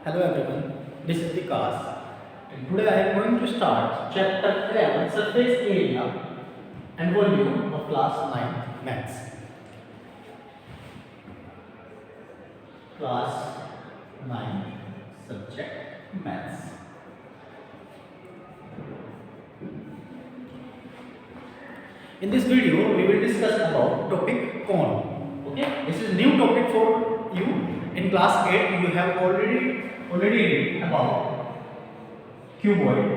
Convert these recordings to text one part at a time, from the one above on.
Hello everyone, this is Vikas and today I am going to start chapter 11 surface area and volume of class 9 maths. Class 9 subject maths. In this video we will discuss about topic cone. Okay, this is new topic for you. In class 8 you have already read about cuboid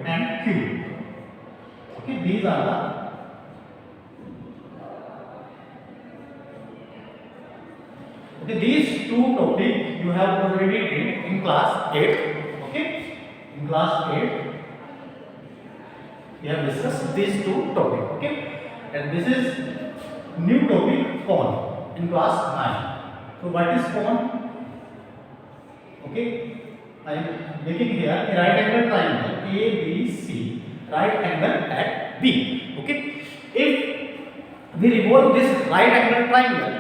and cube. Okay, these are the these two topics you have already read in class 8. Okay, in class 8 we have discussed these two topics. Okay, and this is new topic cone in class 9. So what is cone? Okay, I am making here a right angle triangle ABC, right angle at B. Okay, if we revolve this right angle triangle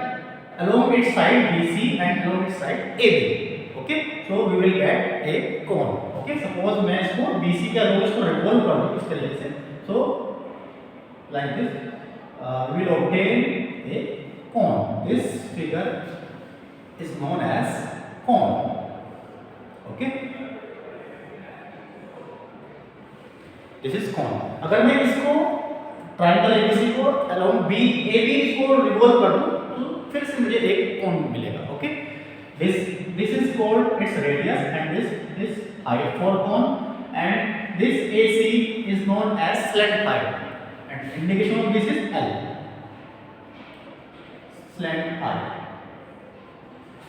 along its side BC and along its side AB, okay, so we will get a cone. Okay, suppose मैं इसको BC के along इसको revolve कर दूँ इस तरीके से, so like this we will obtain a cone. This figure is known as cone. Okay, this is cone. अगर मैं इसको ट्राइंगल ABC को along AB इसको रिवॉल्व कर दूं तो फिर से मुझे एक कोन मिलेगा. Okay, this is called its radius and this height for cone, and this AC is known as slant height and indication of this is L, slant height.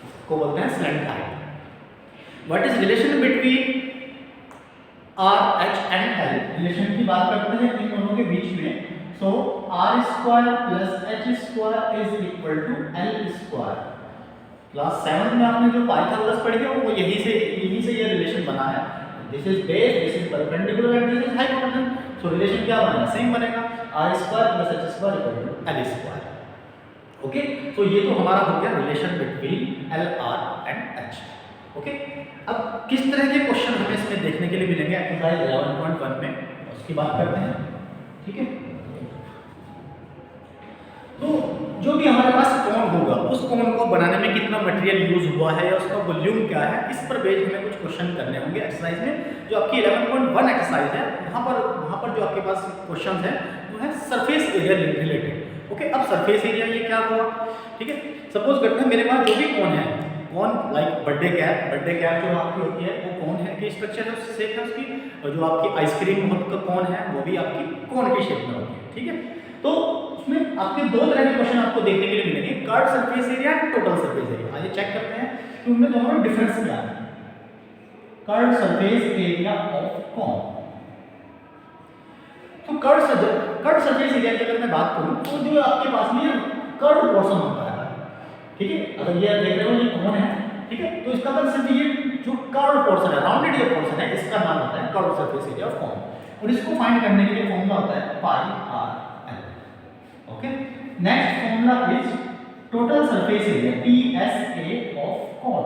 इसको बोलते हैं slant height. What is relation between R, H and L? Relation की बात करते हैं इन दोनों के बीच में. So R square plus H square is equal to L square. Class 7 में आपने जो पाइथागोरस पढ़ी थी वो यही से ये रिलेशन बना है. This is base, this is perpendicular and this is hypotenuse. So relation क्या बनेगा? सेम बनेगा. R square plus H square equal to L square. Okay, तो ये तो हमारा हो गया relation between L, R and H. Okay, अब किस तरह के क्वेश्चन हमें इसमें देखने के लिए मिलेंगे एक्सरसाइज 11.1 में, उसकी बात करते हैं. ठीक है, तो जो भी हमारे पास कोन होगा उस कोन को बनाने में कितना मटेरियल यूज हुआ है या उसका वॉल्यूम क्या है, इस पर बेस्ड हमें कुछ क्वेश्चन करने होंगे एक्सरसाइज में. जो आपकी 11.1 एक्सरसाइज है वहाँ पर जो आपके पास क्वेश्चन है वो है सरफेस एरिया रिलेटेड. ओके, अब सरफेस एरिया ये क्या हुआ? ठीक है, सपोज करते हैं मेरे पास जो भी कोन है, कौन लाइक बर्थडे कैप जो आपकी होती है वो कौन है कि स्ट्रक्चर है शेप है उसकी, और जो आपकी आइसक्रीम का कौन है वो भी आपकी कौन की शेप में होती है. ठीक है, तो उसमें आपके दो तरह के क्वेश्चन आपको देखने के लिए मिलेंगे, curve surface area and total surface area. आइए चेक करते हैं कि उनमें दोनों में डिफरेंस क्या है. कर्व सरफेस एरिया ऑफ कौन. तो कर्व सरफेस एरिया की अगर मैं बात करूं तो जो आपके पास में कर्व पोर्शन होता है, ठीक है, अगर ये देख रहे हो ये कौन है, ठीक है, तो इसका मतलब सिर्फ ये जो कर्व पोर्शन है, राउंडेड ये पोर्शन है, इसका नाम होता है कर्व सरफेस एरिया ऑफ कौन. और इसको फाइंड करने के लिए फॉर्मूला होता है pi R L. Okay, next formula is total surface area TSA of cone.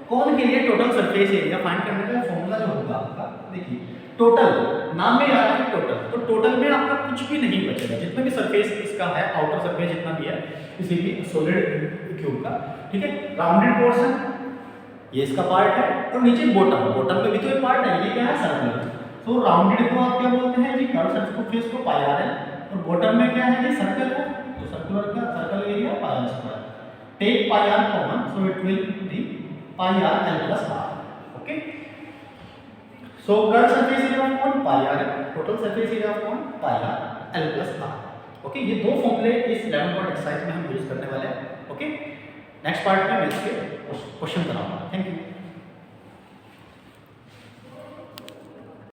Cone के लिए टोटल सरफेस एरिया फाइंड करने का फॉर्मूला जो होगा आपका, देखिए टोटल नाम में आ रहा है टोटल, तो टोटल में आपका कुछ भी नहीं बचेगा. जितना भी सरफेस इसका है, आउटर सरफेस जितना भी है किसी भी सॉलिड क्यूब का, ठीक है, राउंडेड पोर्शन ये इसका पार्ट है, और नीचे बॉटम में भी तो एक पार्ट है, ये क्या है सर्कुलर. तो राउंडेड को आप क्या बोलते हैं जी, कर्व सरफेस को पाई आर है, और बॉटम में क्या है, ये सर्कल है, तो circle area pi R square. Take pi R common, so it will be pi R L plus R. Okay, so curve surface area of cone pi R, total surface area of cone pi R L plus R. Okay, ये दो फॉर्मूले इस 11 exercise में हम use करने वाले हैं. Okay, next part में मैं इसके क्वेश्चन कराऊंगा. Thank you.